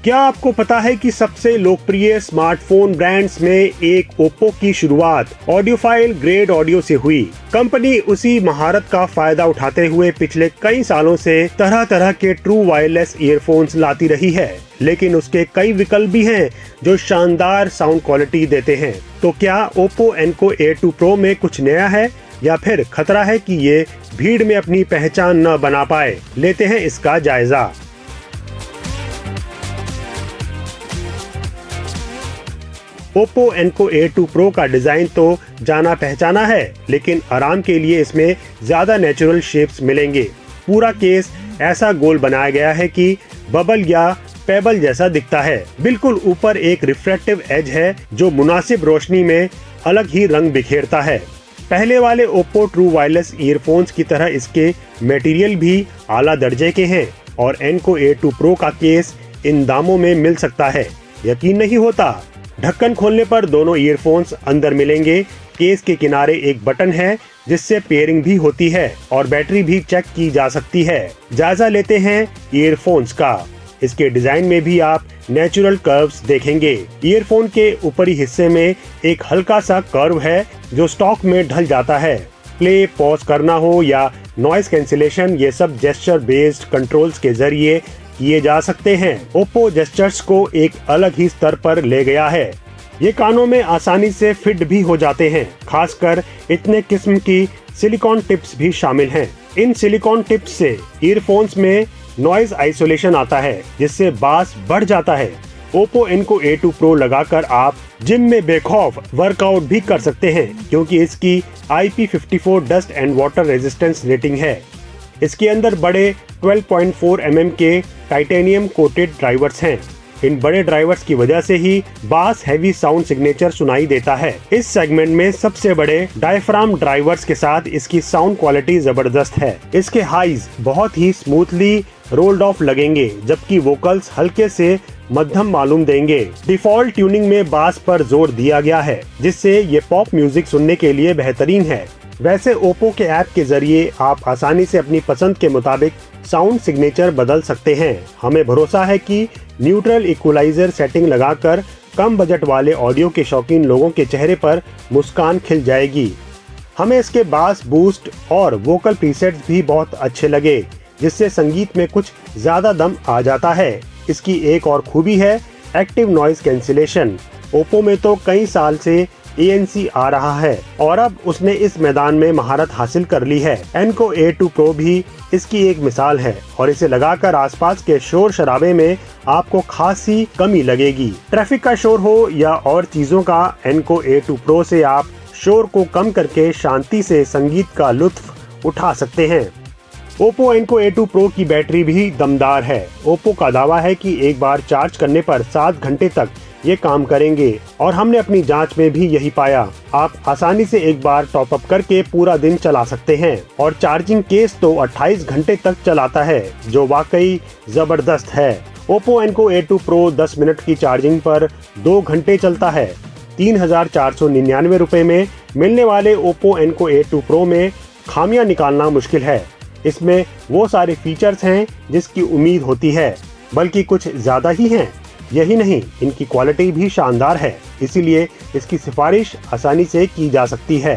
क्या आपको पता है कि सबसे लोकप्रिय स्मार्टफोन ब्रांड्स में एक ओप्पो की शुरुआत ऑडियोफाइल ग्रेड ऑडियो से हुई। कंपनी उसी महारत का फायदा उठाते हुए पिछले कई सालों से तरह तरह के ट्रू वायरलेस ईयरफोन्स लाती रही है, लेकिन उसके कई विकल्प भी हैं जो शानदार साउंड क्वालिटी देते हैं। तो क्या ओप्पो एनको A2 Pro में कुछ नया है या फिर खतरा है कि ये भीड़ में अपनी पहचान न बना पाए? लेते हैं इसका जायजा। ओप्पो एनको A2 Pro का डिजाइन तो जाना पहचाना है, लेकिन आराम के लिए इसमें ज्यादा नेचुरल शेप्स मिलेंगे। पूरा केस ऐसा गोल बनाया गया है कि बबल या पेबल जैसा दिखता है। बिल्कुल ऊपर एक रिफ्लेक्टिव एज है जो मुनासिब रोशनी में अलग ही रंग बिखेरता है। पहले वाले ओप्पो ट्रू वायरलेस ईयरफोन्स की तरह इसके मटेरियल भी आला दर्जे के हैं और एनको A2 Pro का केस इन दामों में मिल सकता है, यकीन नहीं होता। ढक्कन खोलने पर दोनों ईयरफोन्स अंदर मिलेंगे। केस के किनारे एक बटन है जिससे पेयरिंग भी होती है और बैटरी भी चेक की जा सकती है। जायजा लेते हैं ईयरफोन्स का। इसके डिजाइन में भी आप नेचुरल कर्व्स देखेंगे। ईयरफोन के ऊपरी हिस्से में एक हल्का सा कर्व है जो स्टॉक में ढल जाता है। प्ले, पॉज करना हो या नॉइस कैंसिलेशन, ये सब जेस्चर बेस्ड कंट्रोल्स के जरिए किए जा सकते हैं। ओप्पो जेस्चर्स को एक अलग ही स्तर पर ले गया है। ये कानों में आसानी से फिट भी हो जाते हैं। खासकर इतने किस्म की सिलिकॉन टिप्स भी शामिल हैं। इन सिलिकॉन टिप्स से ईयरफोन्स में नॉइज आइसोलेशन आता है जिससे बास बढ़ जाता है। ओप्पो एनको A2 Pro लगाकर आप जिम में बेखौफ वर्कआउट भी कर सकते हैं, क्योंकि इसकी IP54 dust and water resistance rating है। इसके अंदर बड़े 12.4 mm के टाइटेनियम कोटेड ड्राइवर्स हैं। इन बड़े ड्राइवर्स की वजह से ही बास हैवी साउंड सिग्नेचर सुनाई देता है। इस सेगमेंट में सबसे बड़े डायफ्राम ड्राइवर्स के साथ इसकी साउंड क्वालिटी जबरदस्त है। इसके हाईज बहुत ही स्मूथली रोल्ड ऑफ लगेंगे, जबकि वोकल्स हल्के से मध्यम मालूम देंगे। डिफॉल्ट ट्यूनिंग में बास पर जोर दिया गया है, जिससे ये पॉप म्यूजिक सुनने के लिए बेहतरीन है। वैसे ओप्पो के ऐप के जरिए आप आसानी से अपनी पसंद के मुताबिक साउंड सिग्नेचर बदल सकते हैं। हमें भरोसा है कि न्यूट्रल इक्वलाइजर सेटिंग लगाकर कम बजट वाले ऑडियो के शौकीन लोगों के चेहरे पर मुस्कान खिल जाएगी। हमें इसके बास बूस्ट और वोकल प्रीसेट्स भी बहुत अच्छे लगे, जिससे संगीत में कुछ ज्यादा दम आ जाता है। इसकी एक और खूबी है एक्टिव नॉइज कैंसिलेशन। ओप्पो में तो कई साल से ANC आ रहा है और अब उसने इस मैदान में महारत हासिल कर ली है। एनको A2 Pro भी इसकी एक मिसाल है और इसे लगाकर आसपास के शोर शराबे में आपको खासी कमी लगेगी। ट्रैफिक का शोर हो या और चीजों का, एनको A2 Pro से आप शोर को कम करके शांति से संगीत का लुत्फ उठा सकते हैं। ओप्पो एनको A2 Pro की बैटरी भी दमदार है। ओप्पो का दावा है कि एक बार चार्ज करने पर 7 घंटे तक ये काम करेंगे और हमने अपनी जांच में भी यही पाया। आप आसानी से एक बार टॉप अप करके पूरा दिन चला सकते हैं और चार्जिंग केस तो 28 घंटे तक चलाता है, जो वाकई जबरदस्त है। Oppo Enco A2 Pro 10 minute की चार्जिंग पर 2 घंटे चलता है। 3,499 रुपए में मिलने वाले ओप्पो एनको A2 Pro में खामियां निकालना मुश्किल है। इसमें वो सारे फीचर्स हैं जिसकी उम्मीद होती है, बल्कि कुछ ज्यादा ही हैं। यही नहीं, इनकी क्वालिटी भी शानदार है, इसीलिए इसकी सिफारिश आसानी से की जा सकती है।